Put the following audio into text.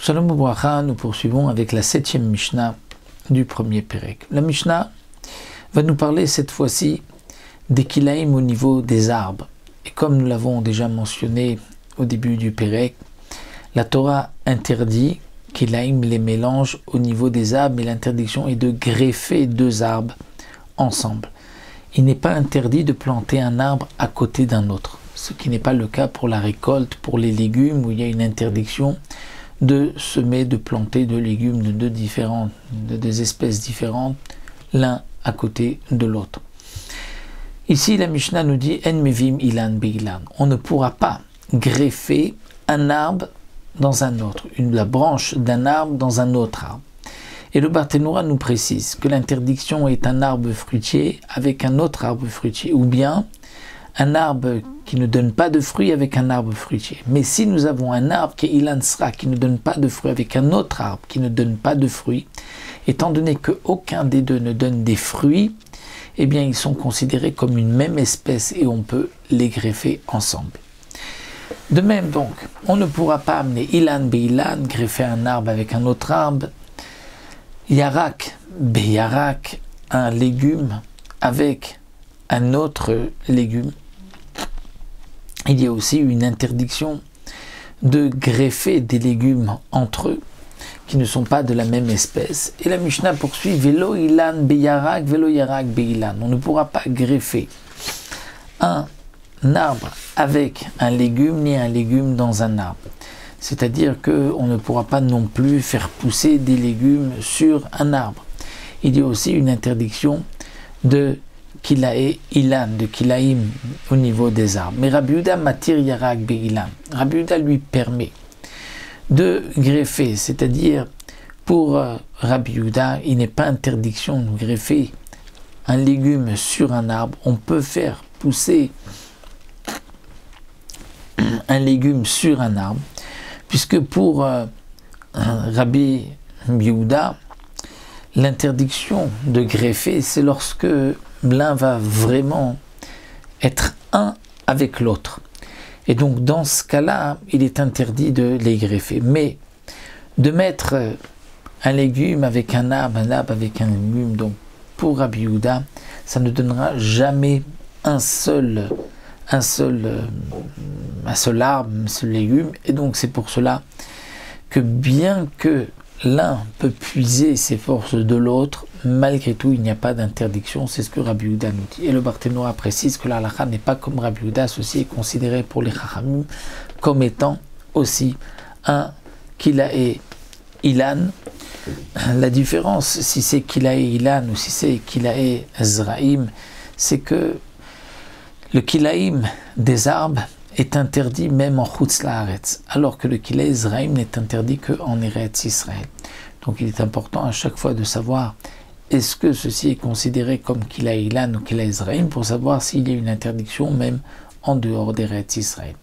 Shalom Ubracha, nous poursuivons avec la 7e Mishnah du premier Pérec. La Mishnah va nous parler cette fois-ci des kilaïm au niveau des arbres. Et comme nous l'avons déjà mentionné au début du Pérec, la Torah interdit kilaïm, les mélanges au niveau des arbres, mais l'interdiction est de greffer deux arbres ensemble. Il n'est pas interdit de planter un arbre à côté d'un autre, ce qui n'est pas le cas pour la récolte, pour les légumes, où il y a une interdiction de semer, de planter deux légumes de deux espèces différentes, l'un à côté de l'autre. Ici, la Mishnah nous dit « En mevim ilan beilan ». On ne pourra pas greffer un arbre dans un autre, la branche d'un arbre dans un autre arbre. Et le Barthénoura nous précise que l'interdiction est un arbre fruitier avec un autre arbre fruitier, ou bien un arbre qui ne donne pas de fruits avec un arbre fruitier. Mais si nous avons un arbre qui est ilan sra, qui ne donne pas de fruits, avec un autre arbre qui ne donne pas de fruits, étant donné qu'aucun des deux ne donne des fruits, eh bien ils sont considérés comme une même espèce et on peut les greffer ensemble. De même donc, on ne pourra pas amener ilan beilan, greffer un arbre avec un autre arbre, yarak beyarak, un légume avec un autre légume. Il y a aussi une interdiction de greffer des légumes entre eux qui ne sont pas de la même espèce. Et la Mishnah poursuit Velo ilan beyarak, velo yarak beilan. On ne pourra pas greffer un arbre avec un légume ni un légume dans un arbre. C'est-à-dire qu'on ne pourra pas non plus faire pousser des légumes sur un arbre. Il y a aussi une interdiction de kilae ilan, de kilaïm au niveau des arbres. Mais Rabbi Yehuda matir yarak beilan. Rabbi Yehuda lui permet de greffer, c'est-à-dire pour Rabbi Yehuda, il n'est pas interdiction de greffer un légume sur un arbre. On peut faire pousser un légume sur un arbre, puisque pour Rabbi Yehuda, l'interdiction de greffer, c'est lorsque l'un va vraiment être un avec l'autre. Et donc dans ce cas-là, il est interdit de les greffer. Mais de mettre un légume avec un arbre avec un légume, donc pour Rabbi Yehuda, ça ne donnera jamais un seul arbre, un seul légume. Et donc c'est pour cela que bien que l'un peut puiser ses forces de l'autre, malgré tout, il n'y a pas d'interdiction. C'est ce que Rabbi Yehuda nous dit. Et le Barthénoura précise que la halakha n'est pas comme Rabbi Yehuda. Ceci est considéré pour les chachamim comme étant aussi un kilae ilan. La différence, si c'est kilae ilan ou si c'est kilae zraim, c'est que le kilaïm des arbres est interdit même en chutz laaretz, alors que le kilae zraim n'est interdit qu'en Eretz Israël. Donc il est important à chaque fois de savoir est-ce que ceci est considéré comme kilae ilan ou kilae zraim pour savoir s'il y a une interdiction même en dehors d'Eretz Israël.